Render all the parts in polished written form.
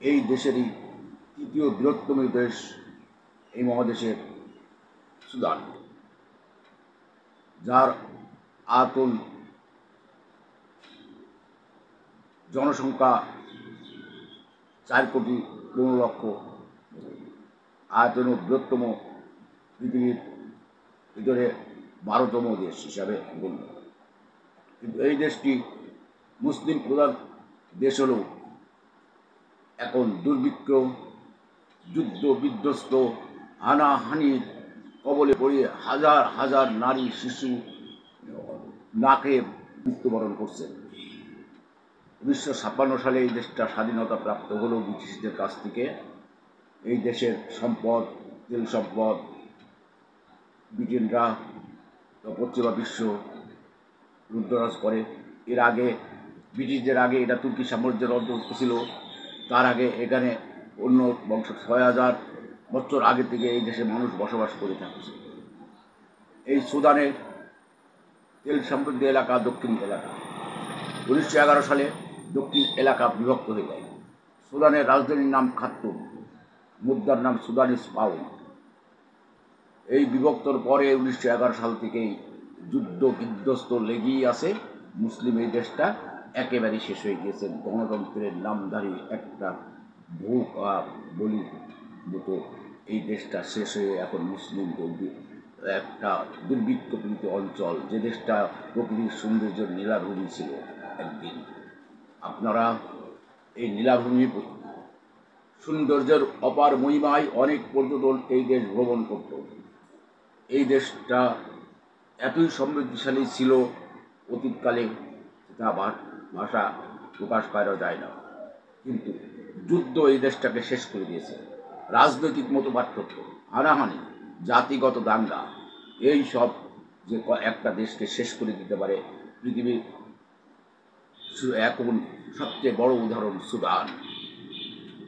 এই দেশেরই তৃতীয় বৃহত্তম দেশ এই মহাদেশের সুদান, যার আয়তন জনসংখ্যা 4,15,00,000, আয়তন বৃহত্তম পৃথিবীর ভিতরে 12তম দেশ হিসাবে গণ্য। কিন্তু এই দেশটি মুসলিম প্রধান দেশ হলেও এখন দুর্ভিক্ষ, যুদ্ধ বিধ্বস্ত, হানাহানির কবলে পড়ে হাজার হাজার নারী শিশু নাকে মৃত্যুবরণ করছে। 1956 সালে এই দেশটা স্বাধীনতা প্রাপ্ত হলো ব্রিটিশদের কাছ থেকে। এই দেশের সম্পদ, তেল সম্পদ ব্রিটেনরা পশ্চিমা বিশ্ব লুণ্ঠনাজ করে। এর আগে ব্রিটিশদের আগে এটা তুর্কি সাম্রাজ্যের অন্তর্ভুক্ত ছিল। তার আগে এখানে অন্য বংশ 6,000 বছর আগে থেকে এই দেশে মানুষ বসবাস করে থাকছে। এই সুদানের তেল সমৃদ্ধ এলাকা দক্ষিণ এলাকা 1911 সালে দক্ষিণ এলাকা বিভক্ত হয়ে যায়। সুদানের রাজধানীর নাম খার্তুম, মুদ্রার নাম সুদানিস পাউন্ড। এই বিভক্তর পরে 1911 সাল থেকেই যুদ্ধ বিধ্বস্ত লেগেই আছে। মুসলিম এই দেশটা একেবারে শেষ হয়ে গিয়েছে। গণতন্ত্রের নামধারী একটা বলি মতো এই দেশটা শেষ হয়ে এখন মুসলিম একটা দুর্ভিক্ষপীড়িত অঞ্চল, যে দেশটা প্রকৃতির সৌন্দর্যের নীলাভূমি ছিল একদিন। আপনারা এই নীলাভূমি সৌন্দর্যের অপার মহিমায় অনেক পর্যটন এই দেশ ভ্রমণ করত। এই দেশটা এতই সমৃদ্ধিশালী ছিল অতীতকালে, তা ভাষা প্রকাশ করা যায় না। কিন্তু যুদ্ধ এই দেশটাকে শেষ করে দিয়েছে। রাজনৈতিক মতো পার্থক্য, হানাহানি, জাতিগত দাঙ্গা, এই সব যে একটা দেশকে শেষ করে দিতে পারে। পৃথিবীর এখন সবচেয়ে বড় উদাহরণ সুদান,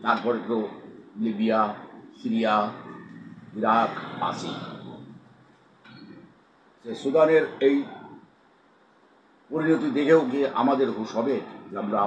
তারপরে তো লিবিয়া, সিরিয়া, ইরাক আছে। সুদানের এই পরিণতি দেখেও কি আমাদের হুঁশ হবে যে আমরা